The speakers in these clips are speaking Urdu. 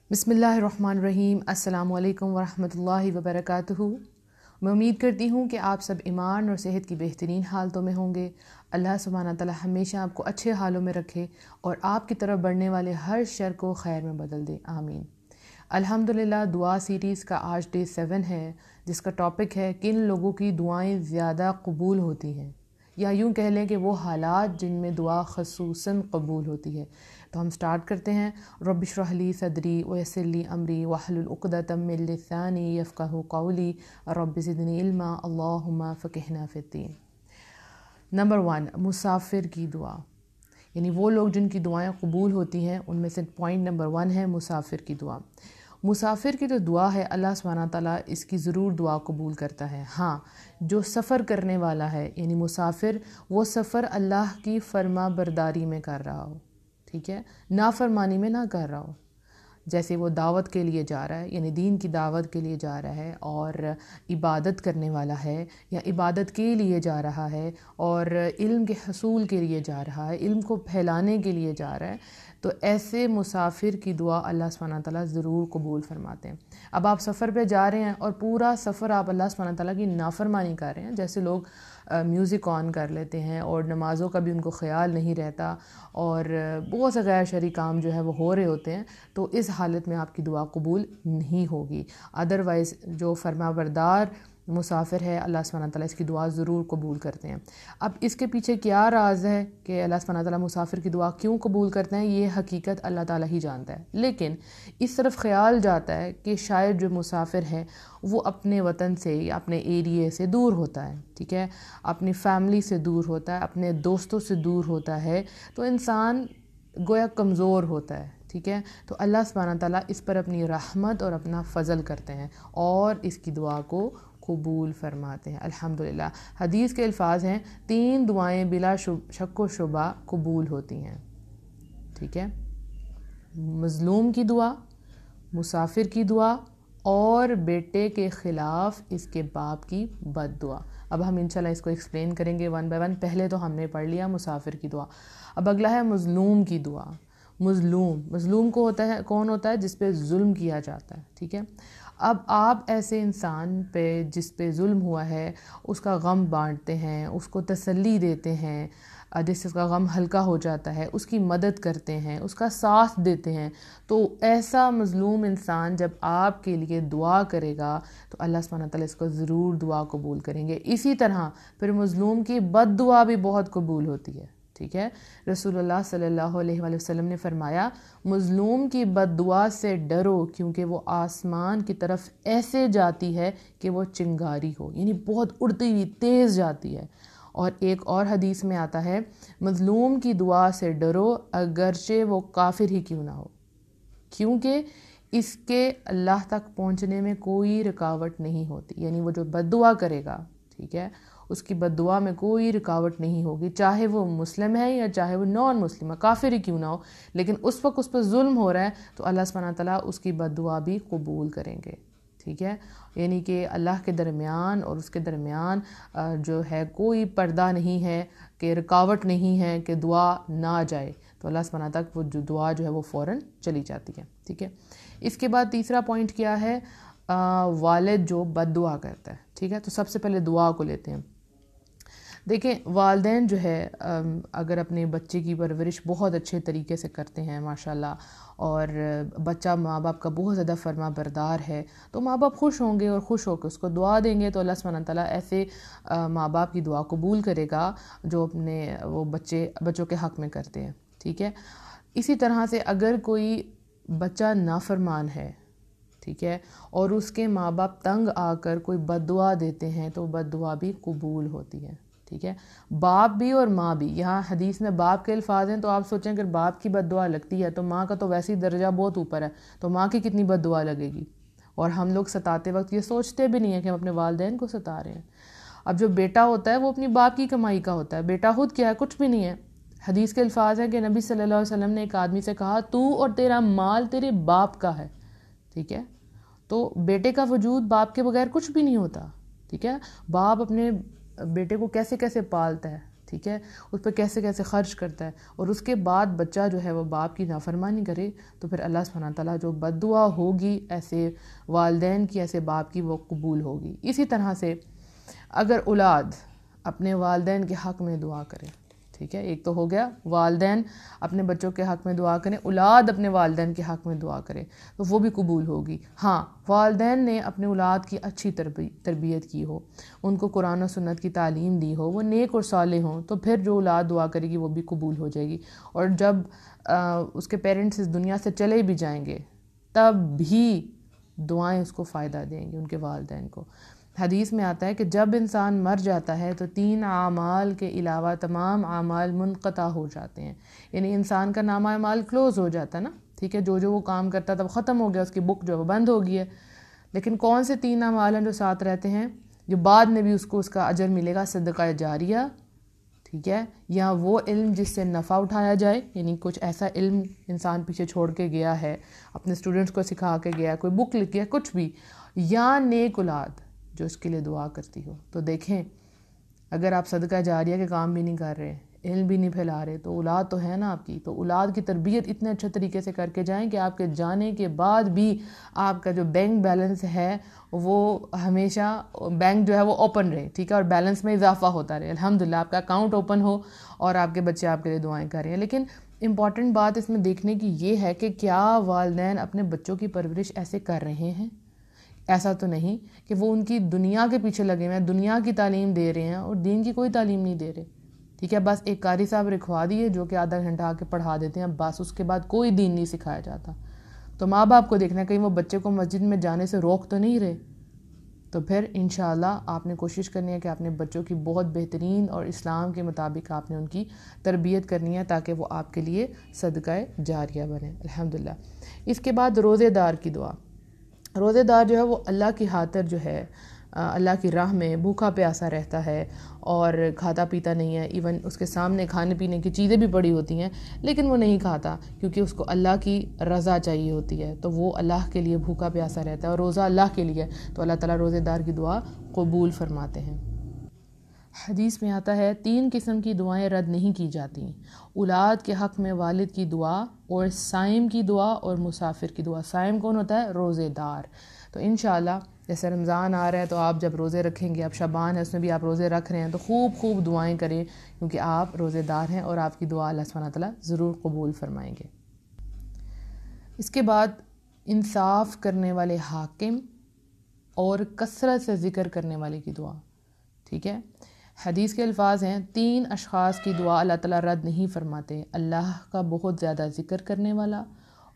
بسم اللہ الرحمن الرحیم۔ السلام علیکم ورحمۃ اللہ وبرکاتہ۔ میں امید کرتی ہوں کہ آپ سب ایمان اور صحت کی بہترین حالتوں میں ہوں گے۔ اللہ سبحانہ تعالیٰ ہمیشہ آپ کو اچھے حالوں میں رکھے اور آپ کی طرف بڑھنے والے ہر شر کو خیر میں بدل دے، آمین۔ الحمدللہ دعا سیریز کا آج ڈے 7 ہے، جس کا ٹاپک ہے کن لوگوں کی دعائیں زیادہ قبول ہوتی ہیں، یا یوں کہہ لیں کہ وہ حالات جن میں دعا خصوصاً قبول ہوتی ہے۔ تو ہم سٹارٹ کرتے ہیں۔ رب اشرح لی صدری ویسر لی امری واحلل عقدۃ من لسانی یفقہوا قولی رب زدنی علما اللہم فقہنا فی الدین۔ نمبر 1، مسافر کی دعا، یعنی وہ لوگ جن کی دعائیں قبول ہوتی ہیں ان میں سے پوائنٹ نمبر 1 ہے مسافر کی دعا۔ مسافر کی جو دعا ہے اللہ سبحانہ تعالیٰ اس کی ضرور دعا قبول کرتا ہے۔ ہاں، جو سفر کرنے والا ہے یعنی مسافر، وہ سفر اللہ کی فرما برداری میں کر رہا ہو، ٹھیک ہے، نافرمانی میں نہ کر رہا ہو۔ جیسے وہ دعوت کے لیے جا رہا ہے، یعنی دین کی دعوت کے لیے جا رہا ہے اور عبادت کرنے والا ہے، یا عبادت کے لیے جا رہا ہے اور علم کے حصول کے لیے جا رہا ہے، علم کو پھیلانے کے لیے جا رہا ہے، تو ایسے مسافر کی دعا اللہ سبحانہ تعالیٰ ضرور قبول فرماتے ہیں۔ اب آپ سفر پہ جا رہے ہیں اور پورا سفر آپ اللہ سبحانہ تعالیٰ کی نافرمانی کر رہے ہیں، جیسے لوگ میوزک آن کر لیتے ہیں اور نمازوں کا بھی ان کو خیال نہیں رہتا اور بہت سے غیر شرعی کام جو ہے وہ ہو رہے ہوتے ہیں، تو اس حالت میں آپ کی دعا قبول نہیں ہوگی۔ ادروائز جو فرما بردار مسافر ہے اللہ سبحانہ تعالیٰ اس کی دعا ضرور قبول کرتے ہیں۔ اب اس کے پیچھے کیا راز ہے کہ اللہ سبحانہ تعالیٰ مسافر کی دعا کیوں قبول کرتے ہیں، یہ حقیقت اللہ تعالیٰ ہی جانتا ہے، لیکن اس طرف خیال جاتا ہے کہ شاید جو مسافر ہے وہ اپنے وطن سے یا اپنے ایریے سے دور ہوتا ہے، ٹھیک ہے، اپنی فیملی سے دور ہوتا ہے، اپنے دوستوں سے دور ہوتا ہے، تو انسان گویا کمزور ہوتا ہے، ٹھیک ہے، تو اللہ سبحانہ تعالیٰ اس پر اپنی رحمت اور اپنا فضل کرتے ہیں اور اس کی دعا کو قبول فرماتے ہیں، الحمدللہ۔ حدیث کے الفاظ ہیں 3 دعائیں بلا شک و شبہ قبول ہوتی ہیں، ٹھیک ہے، مظلوم کی دعا، مسافر کی دعا اور بیٹے کے خلاف اس کے باپ کی بد دعا۔ اب ہم انشاءاللہ اس کو ایکسپلین کریں گے 1 بائی 1۔ پہلے تو ہم نے پڑھ لیا مسافر کی دعا، اب اگلا ہے مظلوم کی دعا۔ مظلوم کو ہوتا ہے، کون ہوتا ہے؟ جس پہ ظلم کیا جاتا ہے، ٹھیک ہے۔ اب آپ ایسے انسان پہ جس پہ ظلم ہوا ہے اس کا غم بانٹتے ہیں، اس کو تسلی دیتے ہیں، جس سے اس کا غم ہلکا ہو جاتا ہے، اس کی مدد کرتے ہیں، اس کا ساتھ دیتے ہیں، تو ایسا مظلوم انسان جب آپ کے لیے دعا کرے گا تو اللہ سبحانہ تعالیٰ اس کو ضرور دعا قبول کریں گے۔ اسی طرح پھر مظلوم کی بد دعا بھی بہت قبول ہوتی ہے، ٹھیک ہے۔ رسول اللہ صلی اللہ علیہ وآلہ وسلم نے فرمایا مظلوم کی بد دعا سے ڈرو، کیونکہ وہ آسمان کی طرف ایسے جاتی ہے کہ وہ چنگاری ہو، یعنی بہت اڑتی ہوئی تیز جاتی ہے۔ اور ایک اور حدیث میں آتا ہے مظلوم کی دعا سے ڈرو اگرچہ وہ کافر ہی کیوں نہ ہو، کیونکہ اس کے اللہ تک پہنچنے میں کوئی رکاوٹ نہیں ہوتی، یعنی وہ جو بد دعا کرے گا، ٹھیک ہے، اس کی بد دعا میں کوئی رکاوٹ نہیں ہوگی، چاہے وہ مسلم ہے یا چاہے وہ نان مسلم ہے، کافر ہی کیوں نہ ہو، لیکن اس وقت اس پر ظلم ہو رہا ہے تو اللہ سبحانہ تعالیٰ اس کی بد دعا بھی قبول کریں گے، ٹھیک ہے۔ یعنی کہ اللہ کے درمیان اور اس کے درمیان جو ہے کوئی پردہ نہیں ہے، کہ رکاوٹ نہیں ہے کہ دعا نہ جائے، تو اللہ سبحانہ تک وہ جو دعا جو ہے وہ فوراً چلی جاتی ہے، ٹھیک ہے۔ اس کے بعد تیسرا پوائنٹ کیا ہے؟ والد جو بد دعا کرتا ہے، ٹھیک ہے۔ تو سب سے پہلے دعا کو لیتے ہیں۔ دیکھیں والدین جو ہے اگر اپنے بچے کی پرورش بہت اچھے طریقے سے کرتے ہیں ماشاءاللہ، اور بچہ ماں باپ کا بہت زیادہ فرما بردار ہے، تو ماں باپ خوش ہوں گے اور خوش ہو کے اس کو دعا دیں گے، تو اللہ سبحانہ تعالیٰ ایسے ماں باپ کی دعا قبول کرے گا جو اپنے وہ بچوں کے حق میں کرتے ہیں، ٹھیک ہے۔ اسی طرح سے اگر کوئی بچہ نافرمان ہے، ٹھیک ہے، اور اس کے ماں باپ تنگ آ کر کوئی بد دعا دیتے ہیں تو بد دعا بھی قبول ہوتی ہے، ٹھیک ہے۔ باپ بھی اور ماں بھی، یہاں حدیث میں باپ کے الفاظ ہیں، تو آپ سوچیں اگر باپ کی بد دعا لگتی ہے تو ماں کا تو ویسے ہی درجہ بہت اوپر ہے، تو ماں کی کتنی بد دعا لگے گی۔ اور ہم لوگ ستاتے وقت یہ سوچتے بھی نہیں ہیں کہ ہم اپنے والدین کو ستا رہے ہیں۔ اب جو بیٹا ہوتا ہے وہ اپنی باپ کی کمائی کا ہوتا ہے، بیٹا خود کیا ہے؟ کچھ بھی نہیں ہے۔ حدیث کے الفاظ ہیں کہ نبی صلی اللہ علیہ وسلم نے ایک آدمی سے کہا تو اور تیرا مال تیرے باپ کا ہے، ٹھیک ہے۔ تو بیٹے کا وجود باپ کے بغیر کچھ بھی نہیں ہوتا، ٹھیک ہے۔ باپ اپنے بیٹے کو کیسے کیسے پالتا ہے، ٹھیک ہے، اس پہ کیسے کیسے خرچ کرتا ہے، اور اس کے بعد بچہ جو ہے وہ باپ کی نافرمانی کرے، تو پھر اللہ سبحانہ تعالیٰ جو بد دعا ہوگی ایسے والدین کی، ایسے باپ کی، وہ قبول ہوگی۔ اسی طرح سے اگر اولاد اپنے والدین کے حق میں دعا کرے، ٹھیک ہے، ایک تو ہو گیا والدین اپنے بچوں کے حق میں دعا کریں، اولاد اپنے والدین کے حق میں دعا کرے تو وہ بھی قبول ہوگی۔ ہاں، والدین نے اپنے اولاد کی اچھی تربیت کی ہو، ان کو قرآن و سنت کی تعلیم دی ہو، وہ نیک اور صالح ہوں، تو پھر جو اولاد دعا کرے گی وہ بھی قبول ہو جائے گی۔ اور جب اس کے پیرنٹس اس دنیا سے چلے بھی جائیں گے تب بھی دعائیں اس کو فائدہ دیں گی، ان کے والدین کو۔ حدیث میں آتا ہے کہ جب انسان مر جاتا ہے تو 3 اعمال کے علاوہ تمام اعمال منقطع ہو جاتے ہیں، یعنی انسان کا نامہ اعمال کلوز ہو جاتا ہے نا، ٹھیک ہے، جو وہ کام کرتا تھا وہ ختم ہو گیا، اس کی بک جو ہے وہ بند ہو گئی ہے۔ لیکن کون سے 3 اعمال ہیں جو ساتھ رہتے ہیں، جو بعد میں بھی اس کو اس کا اجر ملے گا؟ صدقہ جاریہ، ٹھیک ہے، یا وہ علم جس سے نفع اٹھایا جائے، یعنی کچھ ایسا علم انسان پیچھے چھوڑ کے گیا ہے، اپنے اسٹوڈنٹس کو سکھا کے گیا ہے، کوئی بک لکھ گیا، کچھ بھی، یا نیک اولاد جو اس کے لیے دعا کرتی ہو۔ تو دیکھیں، اگر آپ صدقہ جاریہ کے کام بھی نہیں کر رہے، علم بھی نہیں پھیلا رہے، تو اولاد تو ہے نا آپ کی، تو اولاد کی تربیت اتنے اچھے طریقے سے کر کے جائیں کہ آپ کے جانے کے بعد بھی آپ کا جو بینک بیلنس ہے وہ ہمیشہ بینک جو ہے وہ اوپن رہے، ٹھیک ہے، اور بیلنس میں اضافہ ہوتا رہے، الحمدللہ آپ کا اکاؤنٹ اوپن ہو اور آپ کے بچے آپ کے لیے دعائیں کر رہے ہیں۔ لیکن امپورٹنٹ بات اس میں دیکھنے کی یہ ہے کہ کیا والدین اپنے بچوں کی پرورش ایسے کر رہے ہیں؟ ایسا تو نہیں کہ وہ ان کی دنیا کے پیچھے لگے ہوئے ہیں، دنیا کی تعلیم دے رہے ہیں اور دین کی کوئی تعلیم نہیں دے رہے، ٹھیک ہے، بس ایک قاری صاحب رکھوا دیے جو کہ آدھا گھنٹہ آ کے پڑھا دیتے ہیں، بس اس کے بعد کوئی دین نہیں سکھایا جاتا۔ تو ماں باپ کو دیکھنا ہے کہیں وہ بچے کو مسجد میں جانے سے روک تو نہیں رہے، تو پھر انشاءاللہ آپ نے کوشش کرنی ہے کہ اپنے بچوں کی بہت بہترین اور اسلام کے مطابق آپ نے ان کی تربیت کرنی ہے تاکہ وہ آپ کے لیے صدقہ جاریہ بنے، الحمدللہ۔ اس کے بعد روزے دار کی دعا۔ روزے دار جو ہے وہ اللہ کی خاطر جو ہے اللہ کی راہ میں بھوکا پیاسا رہتا ہے اور کھاتا پیتا نہیں ہے، ایون اس کے سامنے کھانے پینے کی چیزیں بھی پڑی ہوتی ہیں لیکن وہ نہیں کھاتا کیونکہ اس کو اللہ کی رضا چاہیے ہوتی ہے، تو وہ اللہ کے لیے بھوکا پیاسا رہتا ہے اور روزہ اللہ کے لیے، تو اللہ تعالیٰ روزے دار کی دعا قبول فرماتے ہیں۔ حدیث میں آتا ہے 3 قسم کی دعائیں رد نہیں کی جاتی: اولاد کے حق میں والد کی دعا، اور صائم کی دعا، اور مسافر کی دعا۔ صائم کون ہوتا ہے؟ روزے دار۔ تو انشاءاللہ جیسے رمضان آ رہا ہے تو آپ جب روزے رکھیں گے، اب شعبان ہے اس میں بھی آپ روزے رکھ رہے ہیں، تو خوب دعائیں کریں کیونکہ آپ روزے دار ہیں اور آپ کی دعا اللہ سبحانہ تعالیٰ ضرور قبول فرمائیں گے۔ اس کے بعد انصاف کرنے والے حاکم اور کثرت سے ذکر کرنے والے کی دعا، ٹھیک ہے۔ حدیث کے الفاظ ہیں 3 اشخاص کی دعا اللہ تعالیٰ رد نہیں فرماتے: اللہ کا بہت زیادہ ذکر کرنے والا،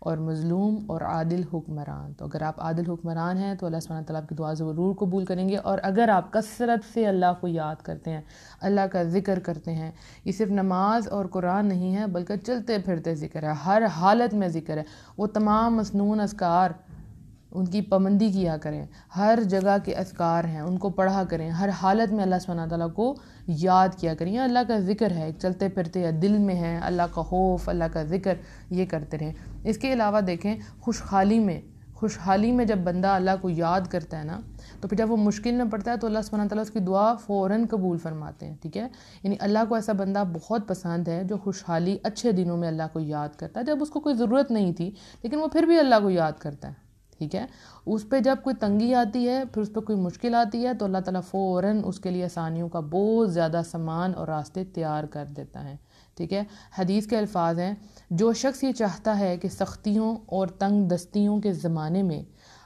اور مظلوم، اور عادل حکمران۔ تو اگر آپ عادل حکمران ہیں تو اللہ سبحانہ تعالیٰ آپ کی دعا ضرور قبول کریں گے، اور اگر آپ کثرت سے اللہ کو یاد کرتے ہیں، اللہ کا ذکر کرتے ہیں، یہ صرف نماز اور قرآن نہیں ہے بلکہ چلتے پھرتے ذکر ہے، ہر حالت میں ذکر ہے، وہ تمام مسنون اذکار ان کی پابندی کیا کریں، ہر جگہ کے اذکار ہیں ان کو پڑھا کریں، ہر حالت میں اللہ سبحانہ تعالیٰ کو یاد کیا کریں، یہ اللہ کا ذکر ہے، چلتے پھرتے ہے، دل میں ہے اللہ کا خوف، اللہ کا ذکر، یہ کرتے رہیں۔ اس کے علاوہ دیکھیں خوشحالی میں جب بندہ اللہ کو یاد کرتا ہے نا، تو پھر جب وہ مشکل میں پڑتا ہے تو اللہ سبحانہ تعالیٰ اس کی دعا فوراً قبول فرماتے ہیں، ٹھیک ہے، یعنی اللہ کو ایسا بندہ بہت پسند ہے جو خوشحالی اچھے دنوں میں اللہ کو یاد کرتا ہے، جب اس کو کوئی ضرورت نہیں تھی لیکن وہ پھر بھی اللہ کو یاد کرتا ہے، ٹھیک ہے۔ اس پہ جب کوئی تنگی آتی ہے، پھر اس پہ کوئی مشکل آتی ہے تو اللہ تعالیٰ فوراً اس کے لیے آسانیوں کا بہت زیادہ سامان اور راستے تیار کر دیتا ہے، ٹھیک ہے۔ حدیث کے الفاظ ہیں: جو شخص یہ چاہتا ہے کہ سختیوں اور تنگ دستیوں کے زمانے میں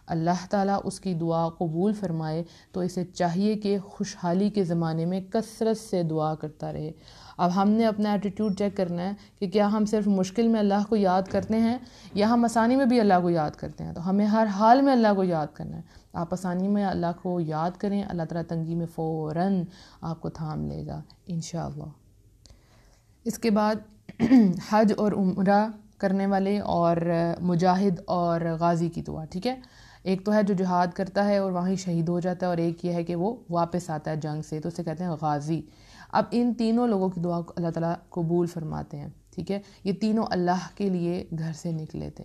اللہ تعالیٰ اس کی دعا قبول فرمائے تو اسے چاہیے کہ خوشحالی کے زمانے میں کثرت سے دعا کرتا رہے۔ اب ہم نے اپنا ایٹیٹیوڈ چیک کرنا ہے کہ کیا ہم صرف مشکل میں اللہ کو یاد کرتے ہیں یا ہم آسانی میں بھی اللہ کو یاد کرتے ہیں، تو ہمیں ہر حال میں اللہ کو یاد کرنا ہے۔ آپ آسانی میں اللہ کو یاد کریں، اللہ تعالیٰ تنگی میں فوراً آپ کو تھام لے گا انشاءاللہ۔ اس کے بعد حج اور عمرہ کرنے والے اور مجاہد اور غازی کی دعا، ٹھیک ہے۔ ایک تو ہے جو جہاد کرتا ہے اور وہیں شہید ہو جاتا ہے، اور ایک یہ ہے کہ وہ واپس آتا ہے جنگ سے، تو اسے کہتے ہیں غازی۔ اب ان تینوں لوگوں کی دعا کو اللہ تعالیٰ قبول فرماتے ہیں، ٹھیک ہے، یہ تینوں اللہ کے لیے گھر سے نکلے تھے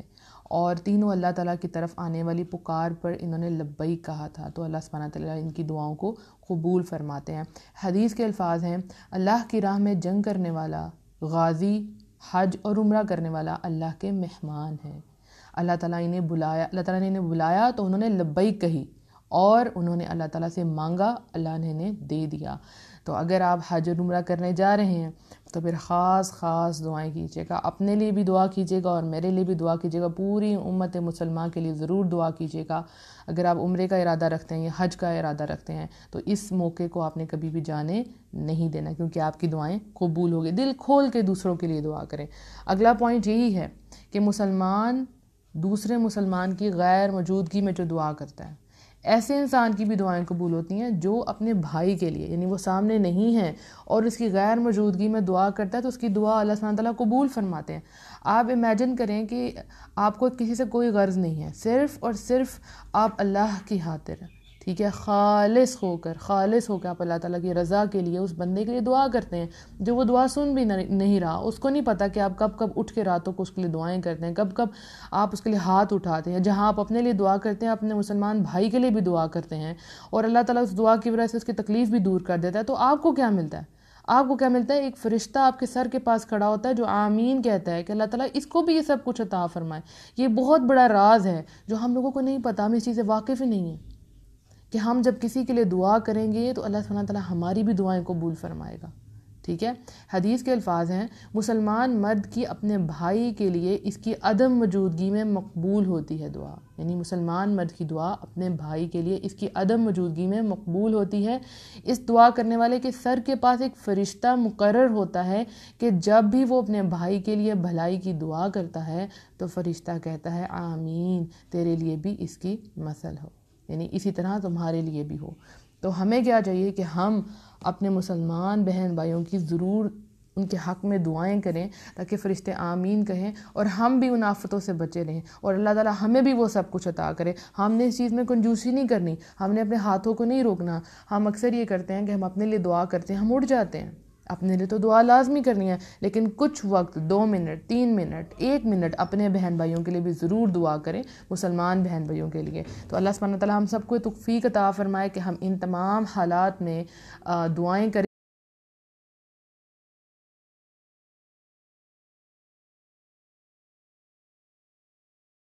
اور تینوں اللہ تعالیٰ کی طرف آنے والی پکار پر انہوں نے لبیک کہا تھا، تو اللہ سبحانہ تعالیٰ ان کی دعاؤں کو قبول فرماتے ہیں۔ حدیث کے الفاظ ہیں، اللہ کی راہ میں جنگ کرنے والا، غازی، حج اور عمرہ کرنے والا اللہ کے مہمان ہیں۔ اللہ تعالیٰ نے انہیں بلایا تو انہوں نے لبیک کہی اور انہوں نے اللہ تعالیٰ سے مانگا، اللہ نے انہیں دے دیا۔ تو اگر آپ حج اور عمرہ کرنے جا رہے ہیں تو پھر خاص دعائیں کیجیے گا، اپنے لیے بھی دعا کیجیے گا اور میرے لیے بھی دعا کیجیے گا، پوری امت مسلمان کے لیے ضرور دعا کیجیے گا۔ اگر آپ عمرے کا ارادہ رکھتے ہیں یا حج کا ارادہ رکھتے ہیں تو اس موقع کو آپ نے کبھی بھی جانے نہیں دینا، کیونکہ آپ کی دعائیں قبول ہوگی۔ دل کھول کے دوسروں کے لیے دعا کریں۔ اگلا پوائنٹ یہی ہے کہ مسلمان دوسرے مسلمان کی غیر موجودگی میں جو دعا کرتا ہے، ایسے انسان کی بھی دعائیں قبول ہوتی ہیں جو اپنے بھائی کے لیے، یعنی وہ سامنے نہیں ہے اور اس کی غیر موجودگی میں دعا کرتا ہے تو اس کی دعا اللہ سبحانہ تعالیٰ قبول فرماتے ہیں۔ آپ امیجن کریں کہ آپ کو کسی سے کوئی غرض نہیں ہے، صرف اور صرف آپ اللہ کی خاطر، ٹھیک ہے، خالص ہو کر آپ اللہ تعالیٰ کی رضا کے لیے اس بندے کے لیے دعا کرتے ہیں جو وہ دعا سن بھی نہیں رہا، اس کو نہیں پتہ کہ آپ کب اٹھ کے راتوں کو اس کے لیے دعائیں کرتے ہیں، کب آپ اس کے لیے ہاتھ اٹھاتے ہیں۔ جہاں آپ اپنے لیے دعا کرتے ہیں، اپنے مسلمان بھائی کے لیے بھی دعا کرتے ہیں اور اللہ تعالیٰ اس دعا کی وجہ سے اس کی تکلیف بھی دور کر دیتا ہے، تو آپ کو کیا ملتا ہے؟ آپ کو کیا ملتا ہے؟ ایک فرشتہ آپ کے سر کے پاس کھڑا ہوتا ہے جو آمین کہتا ہے کہ اللہ تعالیٰ اس کو بھی یہ سب کچھ عطا فرمائے۔ یہ بہت بڑا راز ہے جو ہم لوگوں کو نہیں پتہ، ہم اس چیز سے واقف ہی نہیں ہیں کہ ہم جب کسی کے لیے دعا کریں گے تو اللہ سبحانہ تعالیٰ ہماری بھی دعائیں قبول فرمائے گا، ٹھیک ہے۔ حدیث کے الفاظ ہیں، مسلمان مرد کی اپنے بھائی کے لیے اس کی عدم موجودگی میں مقبول ہوتی ہے دعا، یعنی مسلمان مرد کی دعا اپنے بھائی کے لیے اس کی عدم موجودگی میں مقبول ہوتی ہے۔ اس دعا کرنے والے کے سر کے پاس ایک فرشتہ مقرر ہوتا ہے کہ جب بھی وہ اپنے بھائی کے لیے بھلائی کی دعا کرتا ہے تو فرشتہ کہتا ہے آمین، تیرے لیے بھی اس کی مثل ہو، یعنی اسی طرح تمہارے لیے بھی ہو۔ تو ہمیں کیا چاہیے کہ ہم اپنے مسلمان بہن بھائیوں کی ضرور ان کے حق میں دعائیں کریں تاکہ فرشتے آمین کہیں اور ہم بھی ان آفتوں سے بچے رہیں اور اللہ تعالیٰ ہمیں بھی وہ سب کچھ عطا کرے۔ ہم نے اس چیز میں کنجوسی نہیں کرنی، ہم نے اپنے ہاتھوں کو نہیں روکنا۔ ہم اکثر یہ کرتے ہیں کہ ہم اپنے لیے دعا کرتے ہیں، ہم اٹھ جاتے ہیں، اپنے لیے تو دعا لازمی کرنی ہے، لیکن کچھ وقت 2 منٹ 3 منٹ 1 منٹ اپنے بہن بھائیوں کے لیے بھی ضرور دعا کریں، مسلمان بہن بھائیوں کے لیے۔ تو اللہ سبحانہ تعالیٰ ہم سب کو توفیق عطا فرمائے کہ ہم ان تمام حالات میں دعائیں کریں۔